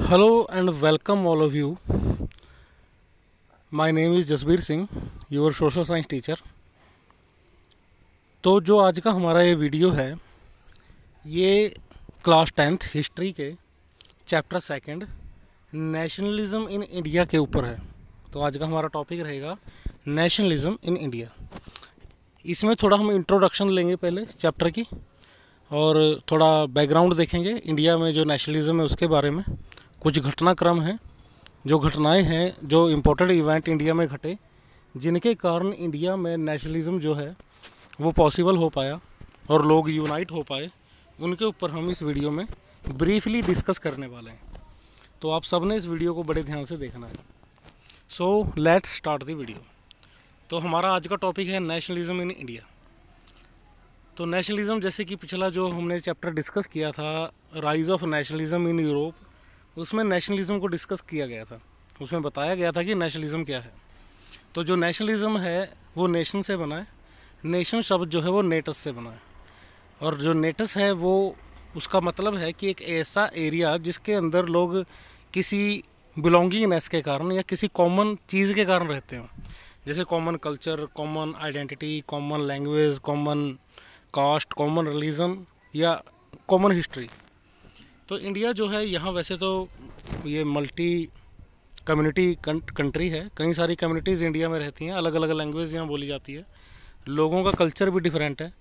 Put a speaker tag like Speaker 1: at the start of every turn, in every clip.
Speaker 1: Hello and welcome all of you. My name is Jasbir Singh, your social science teacher. तो जो आज का हमारा ये वीडियो है ये क्लास 10th हिस्ट्री के chapter second nationalism in India के ऊपर है। तो आज का हमारा टॉपिक रहेगा नेशनलिज्म इन इंडिया। इसमें थोड़ा हम इंट्रोडक्शन लेंगे पहले चैप्टर की और थोड़ा बैकग्राउंड देखेंगे इंडिया में जो नेशनलिज्म है उसके बारे में। कुछ घटनाक्रम हैं, जो घटनाएं हैं, जो इम्पोर्टेंट इवेंट इंडिया में घटे जिनके कारण इंडिया में नेशनलिज्म जो है वो पॉसिबल हो पाया और लोग यूनाइट हो पाए, उनके ऊपर हम इस वीडियो में ब्रीफली डिस्कस करने वाले हैं। तो आप सब ने इस वीडियो को बड़े ध्यान से देखना है। So let's start the video. तो हमारा आज का टॉपिक है नेशनलिज्म इन इंडिया। तो नेशनलिज्म, जैसे कि पिछला जो हमने चैप्टर डिस्कस किया था rise of nationalism in Europe, उसमें नेशनलिज्म को डिस्कस किया गया था। उसमें बताया गया था कि नेशनलिज्म क्या है। तो जो नेशनलिज्म है वो नेशन से बना है। नेशन शब्द जो है वो नेटस से बना है, और जो नेटस है वो उसका मतलब है कि एक ऐसा एरिया जिसके अंदर लोग किसी बिलोंगिंगनेस के कारण या किसी कॉमन चीज़ के कारण रहते हो, जैसे common culture, common identity, common language, common caste, common religion या कॉमन हिस्ट्री। तो इंडिया जो है यहाँ वैसे तो ये मल्टी कम्युनिटी कंट्री है। कई सारी कम्युनिटीज़ इंडिया में रहती हैं, अलग अलग लैंग्वेज यहाँ बोली जाती है, लोगों का कल्चर भी डिफरेंट है,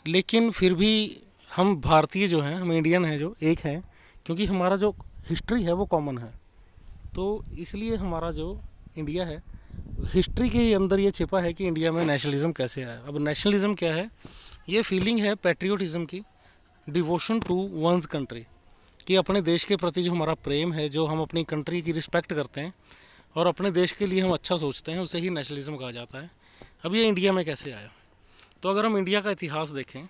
Speaker 1: लेकिन फिर भी हम भारतीय जो हैं, हम इंडियन हैं जो एक हैं, क्योंकि हमारा जो हिस्ट्री है वो कॉमन है। तो इसलिए हमारा जो इंडिया है, हिस्ट्री के अंदर ये छिपा है कि इंडिया में नेशनलिज्म कैसे आया। अब नेशनलिज्म क्या है? ये फीलिंग है पैट्रियोटिज्म की, डिवोशन टू वंस कंट्री, कि अपने देश के प्रति जो हमारा प्रेम है, जो हम अपनी कंट्री की रिस्पेक्ट करते हैं और अपने देश के लिए हम अच्छा सोचते हैं, उसे ही नेशनलिज्म कहा जाता है। अब ये इंडिया में कैसे आया? तो अगर हम इंडिया का इतिहास देखें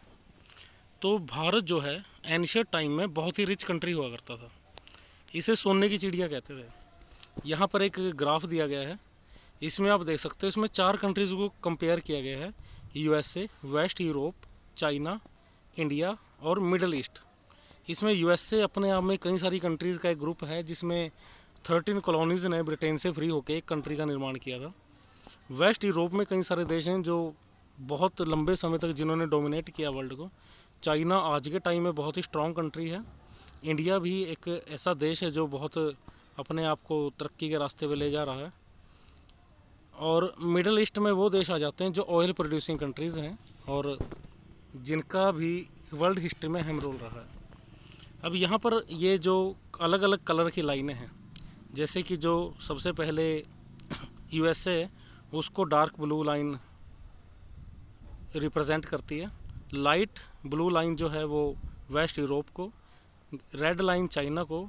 Speaker 1: तो भारत जो है एंशिएंट टाइम में बहुत ही रिच कंट्री हुआ करता था। इसे सोने की चिड़िया कहते थे। यहाँ पर एक ग्राफ दिया गया है, इसमें आप देख सकते हो, इसमें 4 कंट्रीज़ को कंपेयर किया गया है: USA, west Europe, China, India और मिडल ईस्ट। इसमें यूएसए अपने आप में कई सारी कंट्रीज़ का एक ग्रुप है, जिसमें 13 कॉलोनीज़ ने ब्रिटेन से फ्री होकर एक कंट्री का निर्माण किया था। वेस्ट यूरोप में कई सारे देश हैं जो बहुत लंबे समय तक जिन्होंने डोमिनेट किया वर्ल्ड को। चाइना आज के टाइम में बहुत ही स्ट्रॉन्ग कंट्री है। इंडिया भी एक ऐसा देश है जो बहुत अपने आप को तरक्की के रास्ते पे ले जा रहा है। और मिडल ईस्ट में वो देश आ जाते हैं जो ऑयल प्रोड्यूसिंग कंट्रीज़ हैं और जिनका भी वर्ल्ड हिस्ट्री में अहम रोल रहा है। अब यहाँ पर ये जो अलग अलग कलर की लाइनें हैं, जैसे कि जो सबसे पहले यूएसए है उसको डार्क ब्लू लाइन रिप्रेजेंट करती है, लाइट ब्लू लाइन जो है वो वेस्ट यूरोप को, रेड लाइन चाइना को,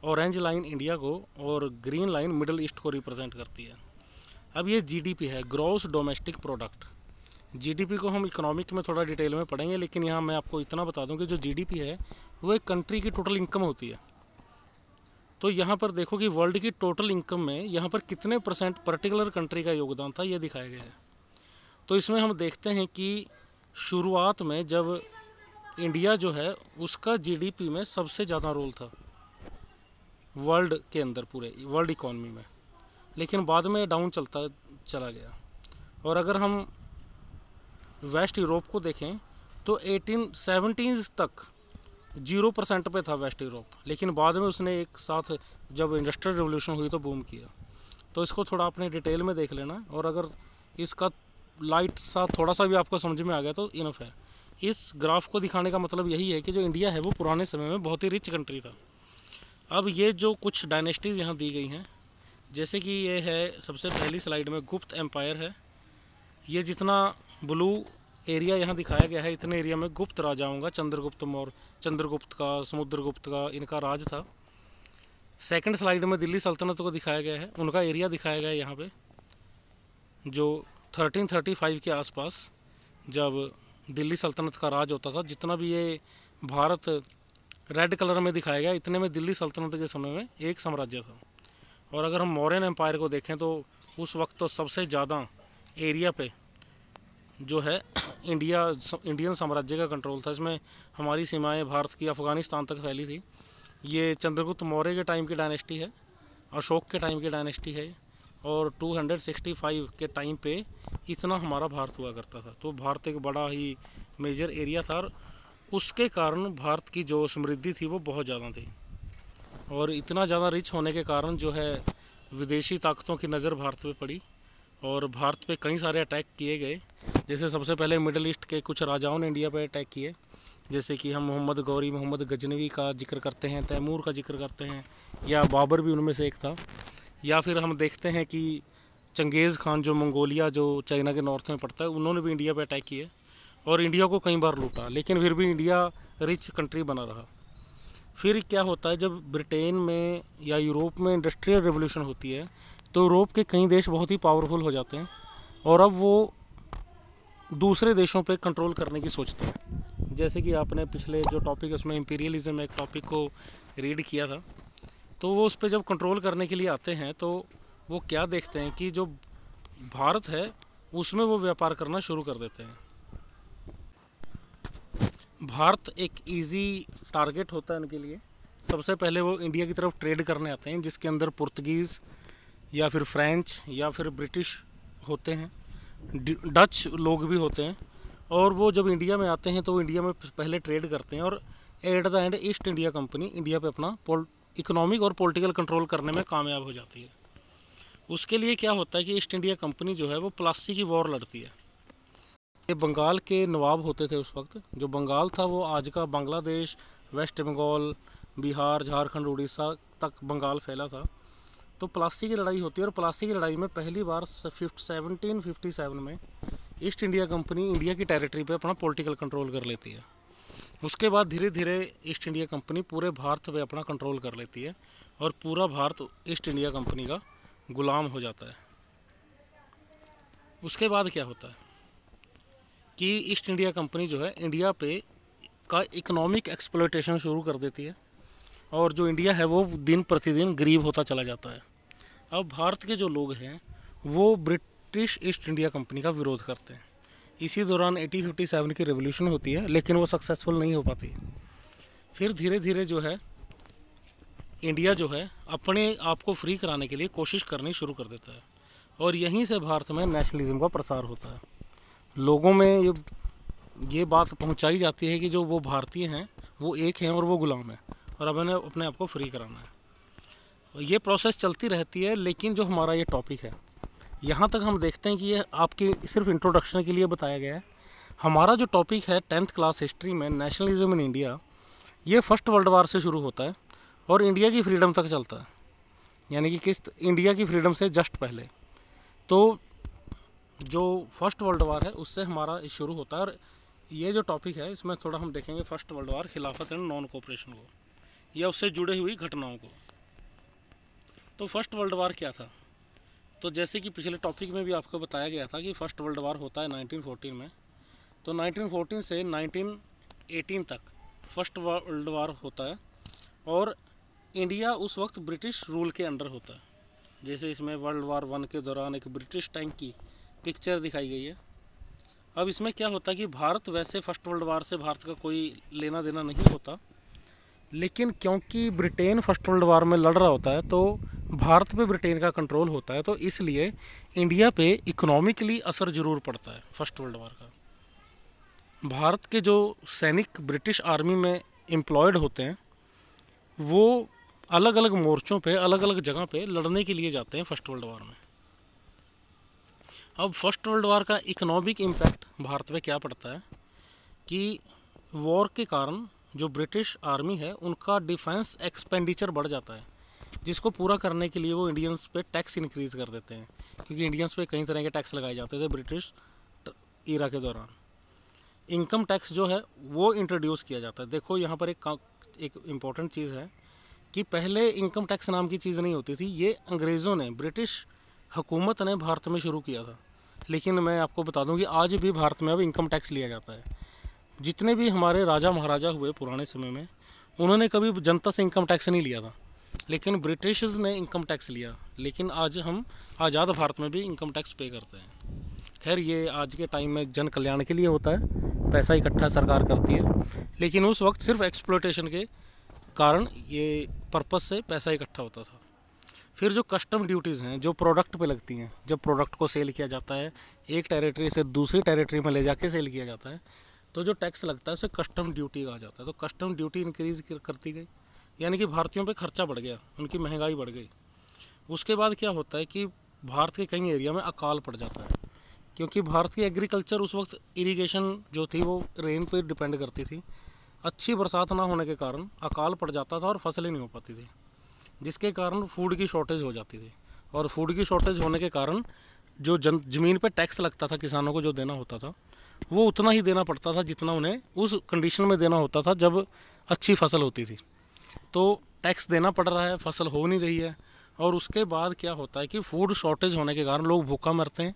Speaker 1: ऑरेंज लाइन इंडिया को और ग्रीन लाइन मिडल ईस्ट को रिप्रेजेंट करती है। अब ये जीडीपी है, ग्रॉस डोमेस्टिक प्रोडक्ट। जीडीपी को हम इकोनॉमिक में थोड़ा डिटेल में पढ़ेंगे, लेकिन यहाँ मैं आपको इतना बता दूं कि जो जीडीपी है वो एक कंट्री की टोटल इनकम होती है। तो यहाँ पर देखो कि वर्ल्ड की टोटल इनकम में यहाँ पर कितने परसेंट पर्टिकुलर कंट्री का योगदान था, ये दिखाया गया है। तो इसमें हम देखते हैं कि शुरुआत में जब इंडिया जो है उसका जीडीपी में सबसे ज़्यादा रोल था वर्ल्ड के अंदर, पूरे वर्ल्ड इकॉनमी में, लेकिन बाद में डाउन चलता चला गया। और अगर हम वेस्ट यूरोप को देखें तो 1870s तक 0% पे था वेस्ट यूरोप, लेकिन बाद में उसने एक साथ जब इंडस्ट्रियल रिवोल्यूशन हुई तो बूम किया। तो इसको थोड़ा अपने डिटेल में देख लेना, और अगर इसका लाइट सा थोड़ा सा भी आपको समझ में आ गया तो इनफ है। इस ग्राफ को दिखाने का मतलब यही है कि जो इंडिया है वो पुराने समय में बहुत ही रिच कंट्री था। अब ये जो कुछ डायनेस्टीज़ यहाँ दी गई हैं, जैसे कि ये है सबसे पहली स्लाइड में गुप्त एम्पायर है। ये जितना ब्लू एरिया यहाँ दिखाया गया है, इतने एरिया में गुप्त राजाओं का, चंद्रगुप्त मौर्य, चंद्रगुप्त का, समुद्रगुप्त का, इनका राज था। सेकंड स्लाइड में दिल्ली सल्तनत को दिखाया गया है, उनका एरिया दिखाया गया है यहाँ पे, जो 1335 के आसपास जब दिल्ली सल्तनत का राज होता था। जितना भी ये भारत रेड कलर में दिखाया गया, इतने में दिल्ली सल्तनत के समय में एक साम्राज्य था। और अगर हम मौर्यन एम्पायर को देखें तो उस वक्त तो सबसे ज़्यादा एरिया पे जो है इंडियन साम्राज्य का कंट्रोल था। इसमें हमारी सीमाएं भारत की अफ़गानिस्तान तक फैली थी। ये चंद्रगुप्त मौर्य के टाइम की डायनेस्टी है, अशोक के टाइम की डायनेस्टी है, और 265 के टाइम पे इतना हमारा भारत हुआ करता था। तो भारत एक बड़ा ही मेजर एरिया था, और उसके कारण भारत की जो समृद्धि थी वो बहुत ज़्यादा थी। और इतना ज़्यादा रिच होने के कारण जो है विदेशी ताकतों की नज़र भारत पे पड़ी, और भारत पे कई सारे अटैक किए गए। जैसे सबसे पहले मिडिल ईस्ट के कुछ राजाओं ने इंडिया पे अटैक किए, जैसे कि हम मोहम्मद गौरी, मोहम्मद गजनवी का जिक्र करते हैं, तैमूर का जिक्र करते हैं, या बाबर भी उनमें से एक था। या फिर हम देखते हैं कि चंगेज़ खान जो मंगोलिया, जो चाइना के नॉर्थ में पड़ता है, उन्होंने भी इंडिया पे अटैक किए और इंडिया को कई बार लूटा, लेकिन फिर भी इंडिया रिच कंट्री बना रहा। फिर क्या होता है, जब ब्रिटेन में या यूरोप में इंडस्ट्रियल रेवोल्यूशन होती है, तो यूरोप के कई देश बहुत ही पावरफुल हो जाते हैं, और अब वो दूसरे देशों पे कंट्रोल करने की सोचते हैं। जैसे कि आपने पिछले जो टॉपिक है उसमें इंपीरियलिज्म एक टॉपिक को रीड किया था, तो वो उस पर जब कंट्रोल करने के लिए आते हैं तो वो क्या देखते हैं कि जो भारत है उसमें वो व्यापार करना शुरू कर देते हैं। भारत एक इजी टारगेट होता है उनके लिए। सबसे पहले वो इंडिया की तरफ ट्रेड करने आते हैं, जिसके अंदर पुर्तगीज़ या फिर फ्रेंच या फिर ब्रिटिश होते हैं, डच लोग भी होते हैं। और वो जब इंडिया में आते हैं तो इंडिया में पहले ट्रेड करते हैं, और at the end east India company India पे अपना इकोनॉमिक और पॉलिटिकल कंट्रोल करने में कामयाब हो जाती है। उसके लिए क्या होता है कि ईस्ट इंडिया कंपनी जो है वो प्लासी की वॉर लड़ती है। ये बंगाल के नवाब होते थे उस वक्त। जो बंगाल था वो आज का बांग्लादेश, वेस्ट बंगाल, बिहार, झारखंड, उड़ीसा तक बंगाल फैला था। तो प्लासी की लड़ाई होती है, और प्लासी की लड़ाई में पहली बार 1757 में ईस्ट इंडिया कंपनी इंडिया की टेरिटरी पे अपना पॉलिटिकल कंट्रोल कर लेती है। उसके बाद धीरे धीरे ईस्ट इंडिया कंपनी पूरे भारत पे अपना कंट्रोल कर लेती है, और पूरा भारत ईस्ट इंडिया कंपनी का गुलाम हो जाता है। उसके बाद क्या होता है कि ईस्ट इंडिया कंपनी जो है इंडिया पे का इकोनॉमिक एक्सप्लॉयटेशन शुरू कर देती है, और जो इंडिया है वो दिन प्रतिदिन गरीब होता चला जाता है। अब भारत के जो लोग हैं वो ब्रिटिश ईस्ट इंडिया कंपनी का विरोध करते हैं। इसी दौरान 1857 की रेवोल्यूशन होती है, लेकिन वो सक्सेसफुल नहीं हो पाती। फिर धीरे धीरे जो है इंडिया जो है अपने आप को फ्री कराने के लिए कोशिश करनी शुरू कर देता है, और यहीं से भारत में नेशनलिज्म का प्रसार होता है। लोगों में ये बात पहुंचाई जाती है कि जो वो भारतीय हैं वो एक हैं और वो गुलाम हैं, और अब इन्हें अपने आप को फ्री कराना है। ये प्रोसेस चलती रहती है, लेकिन जो हमारा ये टॉपिक है यहाँ तक हम देखते हैं कि ये आपकी सिर्फ इंट्रोडक्शन के लिए बताया गया है। हमारा जो टॉपिक है 10th क्लास हिस्ट्री में नेशनलिज्म इन इंडिया, ये फर्स्ट वर्ल्ड वार से शुरू होता है और इंडिया की फ्रीडम तक चलता है, यानी कि किस इंडिया की फ्रीडम से जस्ट पहले। तो जो फर्स्ट वर्ल्ड वार है उससे हमारा शुरू होता है, और ये जो टॉपिक है इसमें थोड़ा हम देखेंगे फर्स्ट वर्ल्ड वार, खिलाफत एंड नॉन कोऑपरेशन को, या उससे जुड़े हुई घटनाओं को। तो फर्स्ट वर्ल्ड वार क्या था? तो जैसे कि पिछले टॉपिक में भी आपको बताया गया था कि फ़र्स्ट वर्ल्ड वार होता है 1914 में। तो 1914 से 1918 तक फर्स्ट वर्ल्ड वार होता है, और इंडिया उस वक्त ब्रिटिश रूल के अंडर होता है। जैसे इसमें वर्ल्ड वार 1 के दौरान एक ब्रिटिश टैंक की पिक्चर दिखाई गई है। अब इसमें क्या होता है कि भारत वैसे फर्स्ट वर्ल्ड वार से भारत का कोई लेना देना नहीं होता, लेकिन क्योंकि ब्रिटेन फर्स्ट वर्ल्ड वार में लड़ रहा होता है तो भारत पे ब्रिटेन का कंट्रोल होता है, तो इसलिए इंडिया पे इकोनॉमिकली असर ज़रूर पड़ता है फर्स्ट वर्ल्ड वार का। भारत के जो सैनिक ब्रिटिश आर्मी में एम्प्लॉयड होते हैं वो अलग अलग मोर्चों पे, अलग अलग जगह पे लड़ने के लिए जाते हैं फर्स्ट वर्ल्ड वार में। अब फर्स्ट वर्ल्ड वार का इकोनॉमिक इम्पैक्ट भारत पे क्या पड़ता है कि वॉर के कारण जो ब्रिटिश आर्मी है उनका डिफेंस एक्सपेंडिचर बढ़ जाता है, जिसको पूरा करने के लिए वो इंडियंस पे टैक्स इंक्रीज़ कर देते हैं, क्योंकि इंडियंस पे कई तरह के टैक्स लगाए जाते थे ब्रिटिश ईरा के दौरान। इनकम टैक्स जो है वो इंट्रोड्यूस किया जाता है। देखो यहाँ पर एक इम्पॉर्टेंट चीज़ है कि पहले इनकम टैक्स नाम की चीज़ नहीं होती थी, ये अंग्रेज़ों ने, ब्रिटिश हुकूमत ने भारत में शुरू किया था। लेकिन मैं आपको बता दूं कि आज भी भारत में अब इनकम टैक्स लिया जाता है। जितने भी हमारे राजा महाराजा हुए पुराने समय में, उन्होंने कभी जनता से इनकम टैक्स नहीं लिया था, लेकिन ब्रिटिशर्स ने इनकम टैक्स लिया। लेकिन आज हम आज़ाद भारत में भी इनकम टैक्स पे करते हैं। खैर ये आज के टाइम में जन कल्याण के लिए होता है, पैसा इकट्ठा सरकार करती है, लेकिन उस वक्त सिर्फ एक्सप्लॉयटेशन के कारण ये पर्पस से पैसा इकट्ठा होता था। फिर जो कस्टम ड्यूटीज़ हैं जो प्रोडक्ट पे लगती हैं, जब प्रोडक्ट को सेल किया जाता है एक टेरिटरी से दूसरी टेरिटरी में ले जाके सेल किया जाता है, तो जो टैक्स लगता है उसे कस्टम ड्यूटी कहा जाता है। तो कस्टम ड्यूटी इंक्रीज़ करती गई, यानी कि भारतीयों पे खर्चा बढ़ गया, उनकी महंगाई बढ़ गई। उसके बाद क्या होता है कि भारत के कई एरिया में अकाल पड़ जाता है, क्योंकि भारत की एग्रीकल्चर उस वक्त इरिगेशन जो थी वो रेन पे डिपेंड करती थी। अच्छी बरसात ना होने के कारण अकाल पड़ जाता था और फसलें नहीं हो पाती थी, जिसके कारण फूड की शॉर्टेज हो जाती थी। और फूड की शॉर्टेज होने के कारण जो ज़मीन पे टैक्स लगता था किसानों को, जो देना होता था वो उतना ही देना पड़ता था जितना उन्हें उस कंडीशन में देना होता था जब अच्छी फसल होती थी। तो टैक्स देना पड़ रहा है, फसल हो नहीं रही है, और उसके बाद क्या होता है कि फूड शॉर्टेज होने के कारण लोग भूखा मरते हैं,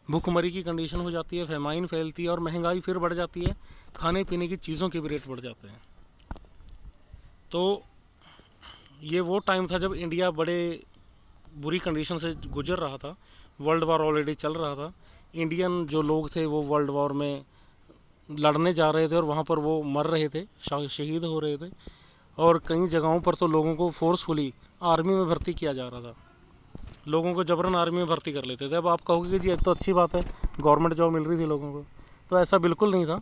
Speaker 1: भूखमरी की कंडीशन हो जाती है, फेमाइन फैलती है और महंगाई फिर बढ़ जाती है, खाने पीने की चीज़ों के भी रेट बढ़ जाते हैं। तो ये वो टाइम था जब इंडिया बड़े बुरी कंडीशन से गुजर रहा था, वर्ल्ड वॉर ऑलरेडी चल रहा था। इंडियन जो लोग थे वो वर्ल्ड वॉर में लड़ने जा रहे थे और वहाँ पर वो मर रहे थे, शहीद हो रहे थे, और कई जगहों पर तो लोगों को फोर्सफुली आर्मी में भर्ती किया जा रहा था, लोगों को जबरन आर्मी में भर्ती कर लेते थे। अब आप कहोगे कि जी एक तो अच्छी बात है, गवर्नमेंट जॉब मिल रही थी लोगों को, तो ऐसा बिल्कुल नहीं था।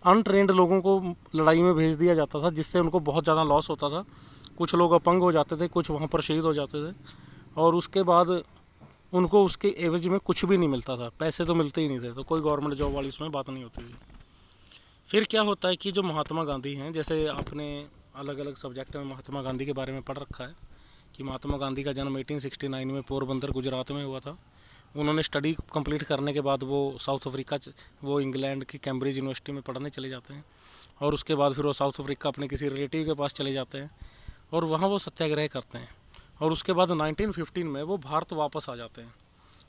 Speaker 1: अनट्रेंड लोगों को लड़ाई में भेज दिया जाता था, जिससे उनको बहुत ज़्यादा लॉस होता था। कुछ लोग अपंग हो जाते थे, कुछ वहाँ पर शहीद हो जाते थे, और उसके बाद उनको उसके एवज में कुछ भी नहीं मिलता था, पैसे तो मिलते ही नहीं थे, तो कोई गवर्नमेंट जॉब वाली उसमें बात नहीं होती थी। फिर क्या होता है कि जो महात्मा गांधी हैं, जैसे आपने अलग अलग सब्जेक्ट में महात्मा गांधी के बारे में पढ़ रखा है कि महात्मा गांधी का जन्म 1869 में पोरबंदर गुजरात में हुआ था। उन्होंने स्टडी कंप्लीट करने के बाद वो साउथ अफ्रीका, वो इंग्लैंड की कैम्ब्रिज यूनिवर्सिटी में पढ़ने चले जाते हैं, और उसके बाद फिर वो साउथ अफ्रीका अपने किसी रिलेटिव के पास चले जाते हैं और वहाँ वो सत्याग्रह करते हैं, और उसके बाद 1915 में वो भारत वापस आ जाते हैं।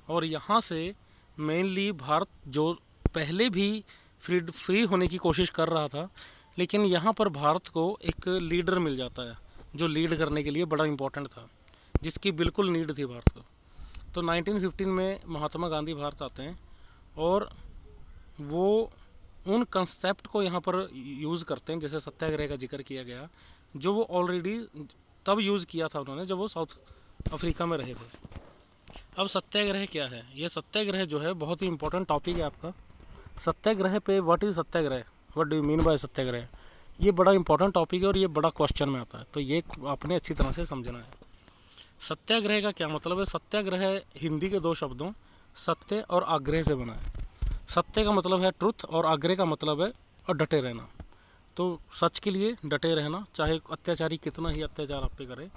Speaker 1: और यहाँ से मेनली भारत जो पहले भी फ्री होने की कोशिश कर रहा था, लेकिन यहाँ पर भारत को एक लीडर मिल जाता है जो लीड करने के लिए बड़ा इम्पोर्टेंट था, जिसकी बिल्कुल नीड थी भारत को। तो 1915 में महात्मा गांधी भारत आते हैं और वो उन कंसेप्ट को यहाँ पर यूज़ करते हैं, जैसे सत्याग्रह का जिक्र किया गया, जो वो ऑलरेडी तब यूज़ किया था उन्होंने जब वो साउथ अफ्रीका में रहे थे। अब सत्याग्रह क्या है? ये सत्याग्रह जो है बहुत ही इंपॉर्टेंट टॉपिक है आपका। सत्याग्रह पे what is satyagraha, what do you mean by satyagraha, ये बड़ा इंपॉर्टेंट टॉपिक है और ये बड़ा क्वेश्चन में आता है, तो ये आपने अच्छी तरह से समझना है। सत्याग्रह का क्या मतलब है? सत्याग्रह हिंदी के दो शब्दों सत्य और आग्रह से बना है। सत्य का मतलब है ट्रुथ और आग्रह का मतलब है और डटे रहना। तो सच के लिए डटे रहना, चाहे अत्याचारी कितना ही अत्याचार आप पे करे,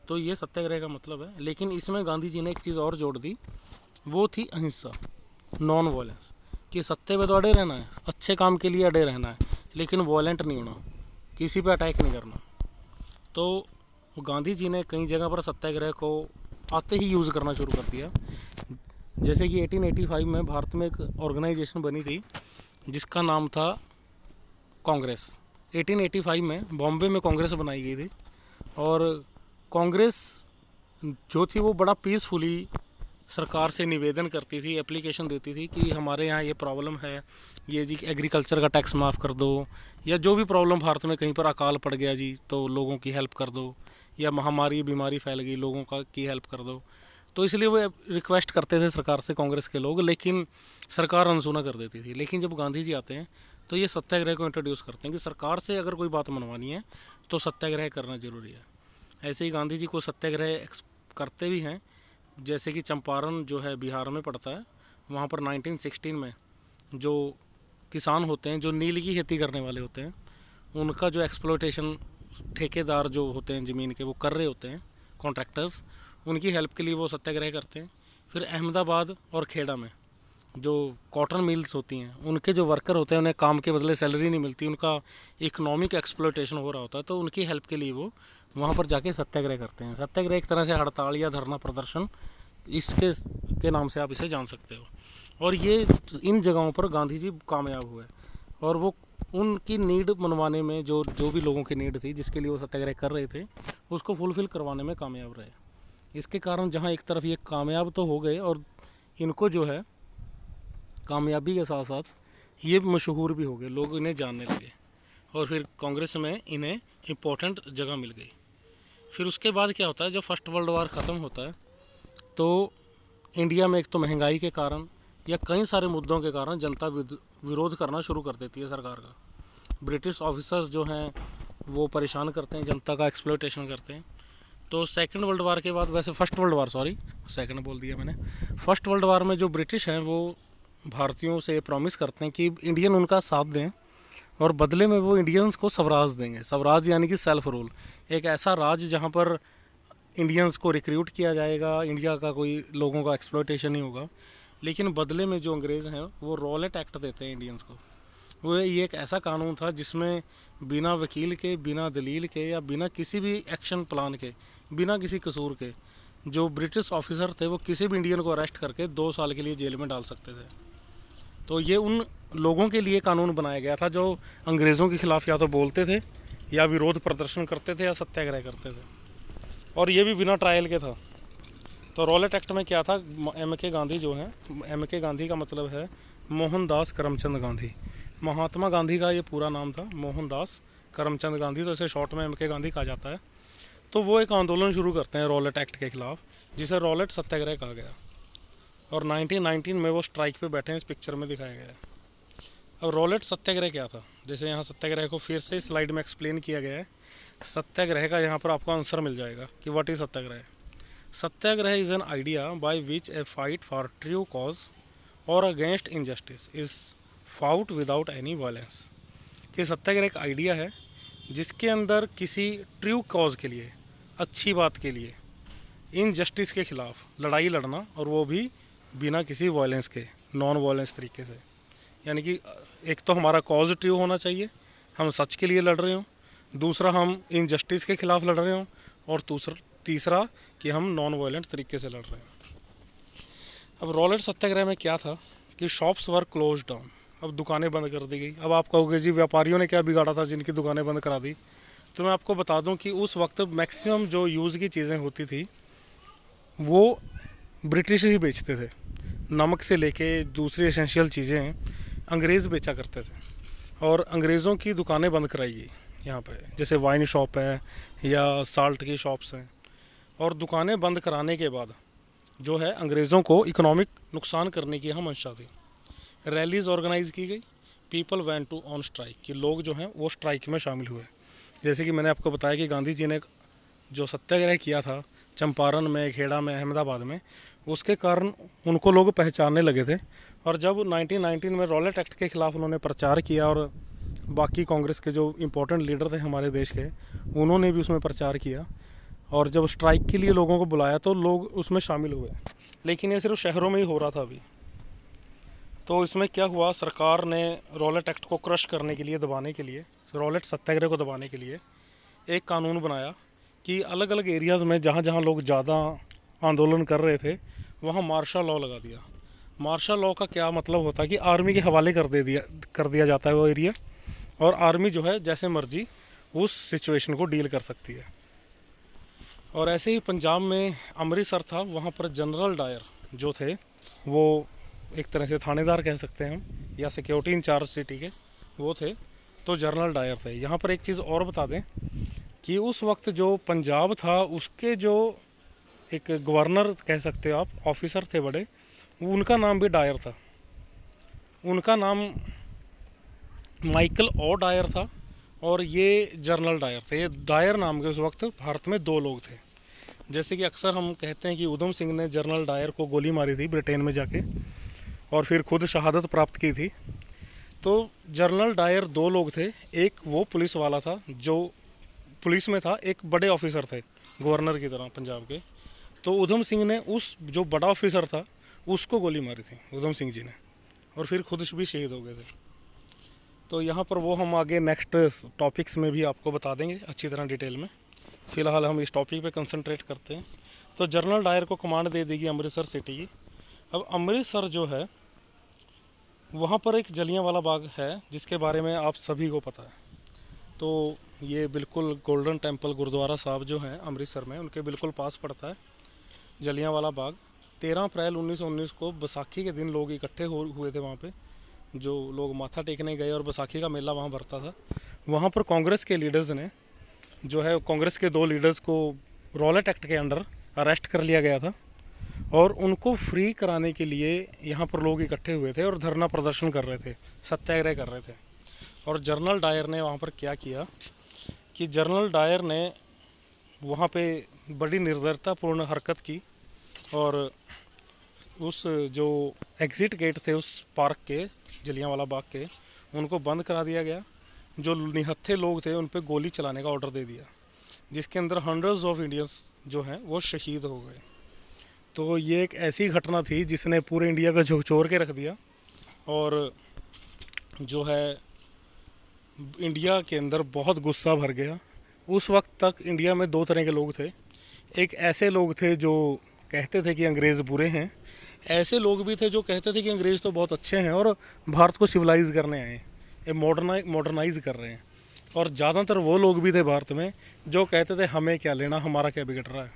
Speaker 1: तो ये सत्याग्रह का मतलब है। लेकिन इसमें गांधी जी ने एक चीज़ और जोड़ दी, वो थी अहिंसा, नॉन वायलेंस, कि सत्य पे तो अड़े रहना है, अच्छे काम के लिए अड़े रहना है, लेकिन वॉयलेंट नहीं होना, किसी पे अटैक नहीं करना। तो गांधी जी ने कई जगह पर सत्याग्रह को आते ही यूज़ करना शुरू कर दिया। जैसे कि 1885 में भारत में एक ऑर्गेनाइजेशन बनी थी जिसका नाम था कांग्रेस। 1885 में बॉम्बे में कांग्रेस बनाई गई थी, और कांग्रेस जो थी वो बड़ा पीसफुली सरकार से निवेदन करती थी, एप्लीकेशन देती थी कि हमारे यहाँ ये प्रॉब्लम है, ये जी एग्रीकल्चर का टैक्स माफ़ कर दो, या जो भी प्रॉब्लम भारत में कहीं पर अकाल पड़ गया जी तो लोगों की हेल्प कर दो, या महामारी बीमारी फैल गई लोगों का की हेल्प कर दो। तो इसलिए वो रिक्वेस्ट करते थे सरकार से कांग्रेस के लोग, लेकिन सरकार अनसुना कर देती थी। लेकिन जब गांधी जी आते हैं तो ये सत्याग्रह को इंट्रोड्यूस करते हैं कि सरकार से अगर कोई बात मनवानी है तो सत्याग्रह करना ज़रूरी है। ऐसे ही गांधी जी को सत्याग्रह करते भी हैं, जैसे कि चंपारण जो है बिहार में पड़ता है, वहाँ पर 1916 में जो किसान होते हैं, जो नील की खेती करने वाले होते हैं, उनका जो एक्सप्लॉयटेशन ठेकेदार जो होते हैं ज़मीन के वो कर रहे होते हैं, कॉन्ट्रैक्टर्स, उनकी हेल्प के लिए वो सत्याग्रह करते हैं। फिर अहमदाबाद और खेड़ा में जो कॉटन मिल्स होती हैं, उनके जो वर्कर होते हैं उन्हें काम के बदले सैलरी नहीं मिलती, उनका इकोनॉमिक एक्सप्लॉयटेशन हो रहा होता है, तो उनकी हेल्प के लिए वो वहाँ पर जाके सत्याग्रह करते हैं। सत्याग्रह एक तरह से हड़ताल या धरना प्रदर्शन इसके के नाम से आप इसे जान सकते हो। और ये इन जगहों पर गांधी जी कामयाब हुए, और वो उनकी नीड मनवाने में जो भी लोगों की नीड थी जिसके लिए वो सत्याग्रह कर रहे थे उसको फुलफ़िल करवाने में कामयाब रहे। इसके कारण जहाँ एक तरफ ये कामयाब तो हो गए, और इनको जो है कामयाबी के साथ साथ ये मशहूर भी हो गए, लोग इन्हें जानने लगे। और फिर कांग्रेस में इन्हें इम्पोर्टेंट जगह मिल गई। फिर उसके बाद क्या होता है, जब फर्स्ट वर्ल्ड वार ख़त्म होता है तो इंडिया में एक तो महंगाई के कारण या कई सारे मुद्दों के कारण जनता विरोध करना शुरू कर देती है सरकार का। ब्रिटिश ऑफिसर्स जो हैं वो परेशान करते हैं, जनता का एक्सप्लॉयटेशन करते हैं। तो सेकंड वर्ल्ड वार के बाद, वैसे first world war, sorry second बोल दिया मैंने, फर्स्ट वर्ल्ड वार में जो ब्रिटिश हैं वो भारतीयों से प्रॉमिस करते हैं कि इंडियन उनका साथ दें और बदले में वो इंडियंस को स्वराज देंगे। स्वराज यानी कि सेल्फ रूल, एक ऐसा राज जहाँ पर इंडियंस को रिक्रूट किया जाएगा, इंडिया का कोई लोगों का एक्सप्लॉयटेशन नहीं होगा। लेकिन बदले में जो अंग्रेज़ हैं वो रॉलेट एक्ट देते हैं इंडियंस को। वो ये एक ऐसा कानून था जिसमें बिना वकील के, बिना दलील के या बिना किसी भी एक्शन प्लान के, बिना किसी कसूर के जो ब्रिटिश ऑफिसर थे वो किसी भी इंडियन को अरेस्ट करके 2 साल के लिए जेल में डाल सकते थे। तो ये उन लोगों के लिए कानून बनाया गया था जो अंग्रेज़ों के ख़िलाफ़ या तो बोलते थे या विरोध प्रदर्शन करते थे या सत्याग्रह करते थे, और ये भी बिना ट्रायल के था। तो रॉलेट एक्ट में क्या था, M.K. गांधी जो हैं, M.K. गांधी का मतलब है मोहनदास करमचंद गांधी। महात्मा गांधी का ये पूरा नाम था मोहनदास करमचंद गांधी, तो इसे शॉर्ट में M.K. गांधी कहा जाता है। तो वो एक आंदोलन शुरू करते हैं रॉलेट एक्ट के ख़िलाफ़, जिसे रॉलेट सत्याग्रह कहा गया, और 1919 में वो स्ट्राइक पे बैठे हैं, इस पिक्चर में दिखाया गया है। अब रॉलेट सत्याग्रह क्या था, जैसे यहाँ सत्याग्रह को फिर से स्लाइड में एक्सप्लेन किया गया है। सत्याग्रह का यहाँ पर आपको आंसर मिल जाएगा कि what is satyagraha. Satyagraha is an idea by which a fight for true cause और against injustice is fought without any violence. कि सत्याग्रह एक आइडिया है जिसके अंदर किसी ट्रू कॉज के लिए, अच्छी बात के लिए, इनजस्टिस के ख़िलाफ़ लड़ाई लड़ना, और वो भी बिना किसी वायलेंस के, नॉन वायलेंस तरीके से। यानी कि एक तो हमारा कॉज ट्रू होना चाहिए, हम सच के लिए लड़ रहे हों, दूसरा हम इनजस्टिस के ख़िलाफ़ लड़ रहे हों, और तीसरा कि हम नॉन वायलेंट तरीके से लड़ रहे हैं। अब रॉलेट सत्याग्रह में क्या था कि शॉप्स वर क्लोज डाउन, अब दुकानें बंद कर दी गई। अब आप कहोगे जी व्यापारियों ने क्या बिगाड़ा था जिनकी दुकानें बंद करा दी। तो मैं आपको बता दूं कि उस वक्त मैक्सिमम जो यूज़ की चीज़ें होती थी वो ब्रिटिश ही बेचते थे। नमक से लेके दूसरी एसेंशियल चीज़ें अंग्रेज़ बेचा करते थे, और अंग्रेज़ों की दुकानें बंद कराई गई यहाँ पे, जैसे वाइन शॉप है या साल्ट की शॉप्स हैं। और दुकानें बंद कराने के बाद जो है अंग्रेज़ों को इकोनॉमिक नुकसान करने की यहाँ मंशा थी। रैलीज़ ऑर्गेनाइज़ की गई, people went to on strike, कि लोग जो हैं वो स्ट्राइक में शामिल हुए। जैसे कि मैंने आपको बताया कि गांधी जी ने जो सत्याग्रह किया था चंपारण में, खेड़ा में, अहमदाबाद में, उसके कारण उनको लोग पहचानने लगे थे। और जब 1919 में रॉलेट एक्ट के ख़िलाफ़ उन्होंने प्रचार किया, और बाकी कांग्रेस के जो इम्पोर्टेंट लीडर थे हमारे देश के, उन्होंने भी उसमें प्रचार किया, और जब स्ट्राइक के लिए लोगों को बुलाया तो लोग उसमें शामिल हुए। लेकिन ये सिर्फ शहरों में ही हो रहा था अभी। तो इसमें क्या हुआ, सरकार ने रॉलेट एक्ट को क्रश करने के लिए, दबाने के लिए, रॉलेट सत्याग्रह को दबाने के लिए एक कानून बनाया कि अलग अलग एरियाज़ में जहाँ जहाँ लोग ज़्यादा आंदोलन कर रहे थे वहाँ मार्शल लॉ लगा दिया। मार्शल लॉ का क्या मतलब होता है कि आर्मी के हवाले कर दिया जाता है वो एरिया, और आर्मी जो है जैसे मर्जी उस सिचुएशन को डील कर सकती है। और ऐसे ही पंजाब में अमृतसर था, वहाँ पर जनरल डायर जो थे वो एक तरह से थानेदार कह सकते हैं हम, या सिक्योरिटी इंचार्ज सिटी के वो थे, तो जनरल डायर थे। यहाँ पर एक चीज़ और बता दें कि उस वक्त जो पंजाब था उसके जो एक गवर्नर कह सकते हो आप, ऑफिसर थे बड़े, उनका नाम भी डायर था। उनका नाम माइकल ओ डायर था, और ये जनरल डायर थे। ये डायर नाम के उस वक्त भारत में 2 लोग थे। जैसे कि अक्सर हम कहते हैं कि उधम सिंह ने जनरल डायर को गोली मारी थी ब्रिटेन में जाके, और फिर खुद शहादत प्राप्त की थी। तो जनरल डायर 2 लोग थे, एक वो पुलिस वाला था जो पुलिस में था, एक बड़े ऑफिसर थे गवर्नर की तरह पंजाब के। तो उधम सिंह ने उस जो बड़ा ऑफिसर था उसको गोली मारी थी उधम सिंह जी ने, और फिर खुद भी शहीद हो गए थे। तो यहाँ पर वो हम आगे नेक्स्ट टॉपिक्स में भी आपको बता देंगे अच्छी तरह डिटेल में। फ़िलहाल हम इस टॉपिक पे कंसंट्रेट करते हैं। तो जनरल डायर को कमांड दे देगी अमृतसर सिटी की। अब अमृतसर जो है वहाँ पर एक जलियांवाला बाग है जिसके बारे में आप सभी को पता है। तो ये बिल्कुल गोल्डन टेम्पल गुरुद्वारा साहब जो हैं अमृतसर में, उनके बिल्कुल पास पड़ता है जलियांवाला बाग। 13 अप्रैल 1919 को बैसाखी के दिन लोग इकट्ठे हुए थे वहाँ पे, जो लोग माथा टेकने गए, और बैसाखी का मेला वहाँ भरता था। वहाँ पर कांग्रेस के लीडर्स ने जो है, कांग्रेस के 2 लीडर्स को रॉलेट एक्ट के अंडर अरेस्ट कर लिया गया था और उनको फ्री कराने के लिए यहाँ पर लोग इकट्ठे हुए थे और धरना प्रदर्शन कर रहे थे, सत्याग्रह कर रहे थे। और जनरल डायर ने वहाँ पर क्या किया कि जनरल डायर ने वहाँ पे बड़ी निर्दयतापूर्ण हरकत की और उस जो एग्ज़िट गेट थे उस पार्क के, जलियांवाला बाग के, उनको बंद करा दिया गया। जो निहत्थे लोग थे उन पे गोली चलाने का ऑर्डर दे दिया, जिसके अंदर हंड्रेड्स ऑफ इंडियंस जो हैं वो शहीद हो गए। तो ये एक ऐसी घटना थी जिसने पूरे इंडिया का झकझोर के रख दिया और जो है इंडिया के अंदर बहुत गुस्सा भर गया। उस वक्त तक इंडिया में 2 तरह के लोग थे। एक ऐसे लोग थे जो कहते थे कि अंग्रेज़ बुरे हैं, ऐसे लोग भी थे जो कहते थे कि अंग्रेज़ तो बहुत अच्छे हैं और भारत को सिविलाइज़ करने आए, ये मॉडर्नाइज़ कर रहे हैं। और ज़्यादातर वो लोग भी थे भारत में जो कहते थे हमें क्या लेना, हमारा क्या बिगड़ रहा है,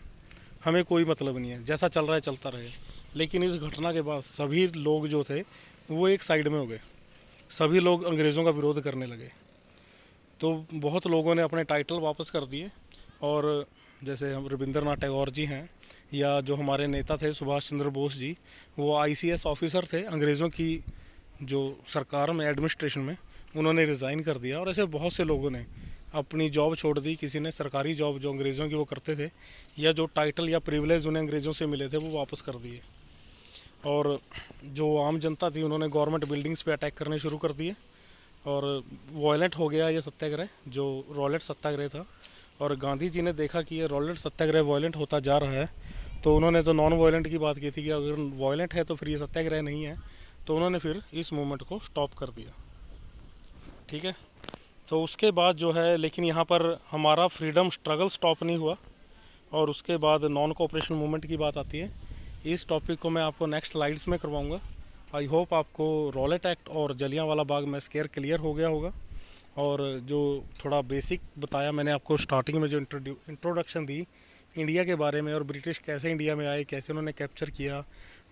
Speaker 1: हमें कोई मतलब नहीं है, जैसा चल रहा है चलता रहे। लेकिन इस घटना के बाद सभी लोग जो थे वो एक साइड में हो गए, सभी लोग अंग्रेज़ों का विरोध करने लगे। तो बहुत लोगों ने अपने टाइटल वापस कर दिए और जैसे हम रविंद्रनाथ टैगोर जी हैं या जो हमारे नेता थे सुभाष चंद्र बोस जी, वो ICS ऑफिसर थे अंग्रेज़ों की जो सरकार में, एडमिनिस्ट्रेशन में, उन्होंने रिज़ाइन कर दिया। और ऐसे बहुत से लोगों ने अपनी जॉब छोड़ दी। किसी ने सरकारी जॉब जो अंग्रेज़ों की वो करते थे या जो टाइटल या प्रिविलेज उन्हें अंग्रेज़ों से मिले थे वो वापस कर दिए। और जो आम जनता थी उन्होंने गवर्नमेंट बिल्डिंग्स पे अटैक करने शुरू कर दिए और वॉयलेंट हो गया ये सत्याग्रह, जो रॉलेट सत्याग्रह था। और गांधी जी ने देखा कि ये रॉलेट सत्याग्रह वॉयलेंट होता जा रहा है, तो उन्होंने तो नॉन वॉयलेंट की बात की थी कि अगर वॉयलेंट है तो फिर ये सत्याग्रह नहीं है, तो उन्होंने फिर इस मूवमेंट को स्टॉप कर दिया। ठीक है, तो उसके बाद जो है, लेकिन यहाँ पर हमारा फ्रीडम स्ट्रगल स्टॉप नहीं हुआ और उसके बाद नॉन कोऑपरेशन मूवमेंट की बात आती है। इस टॉपिक को मैं आपको नेक्स्ट स्लाइड्स में करवाऊँगा। आई होप आपको रॉलेट एक्ट और जलियांवाला बाग में स्केयर क्लियर हो गया होगा। और जो थोड़ा बेसिक बताया मैंने आपको स्टार्टिंग में, जो इंट्रोडक्शन दी इंडिया के बारे में और ब्रिटिश कैसे इंडिया में आए, कैसे उन्होंने कैप्चर किया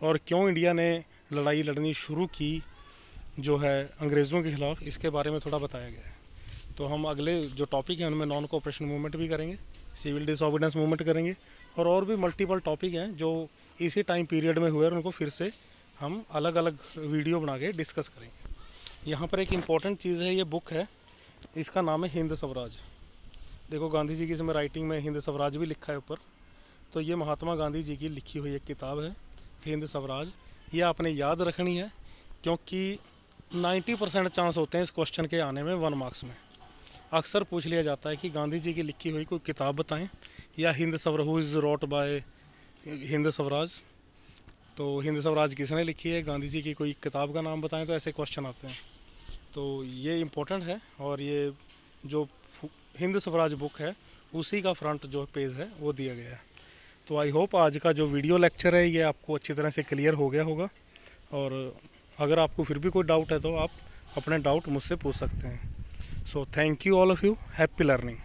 Speaker 1: और क्यों इंडिया ने लड़ाई लड़नी शुरू की जो है अंग्रेज़ों के ख़िलाफ़, इसके बारे में थोड़ा बताया गया है। तो हम अगले जो टॉपिक हैं उनमें नॉन कोऑपरेशन मूवमेंट भी करेंगे, सिविल डिसऑबीडेंस मूवमेंट करेंगे और भी मल्टीपल टॉपिक हैं जो इसी टाइम पीरियड में हुए और उनको फिर से हम अलग अलग वीडियो बना के डिस्कस करेंगे। यहाँ पर एक इम्पॉर्टेंट चीज़ है, ये बुक है, इसका नाम है हिंद स्वराज। देखो गांधी जी की इसमें राइटिंग में हिंद स्वराज भी लिखा है ऊपर। तो ये महात्मा गांधी जी की लिखी हुई एक किताब है हिंद स्वराज। ये आपने याद रखनी है क्योंकि 90% चांस होते हैं इस क्वेश्चन के आने में 1 मार्क्स में। अक्सर पूछ लिया जाता है कि गांधी जी की लिखी हुई कोई किताब बताएं या Hind Swaraj, who is wrote by Hind Swaraj. तो हिंद स्वराज किसने लिखी है, गांधी जी की कोई किताब का नाम बताएं, तो ऐसे क्वेश्चन आते हैं। तो ये इम्पोर्टेंट है और ये जो हिंद स्वराज बुक है उसी का फ्रंट जो पेज है वो दिया गया है। तो आई होप आज का जो वीडियो लेक्चर है ये आपको अच्छी तरह से क्लियर हो गया होगा। और अगर आपको फिर भी कोई डाउट है तो आप अपने डाउट मुझसे पूछ सकते हैं। So thank you all of you, happy learning.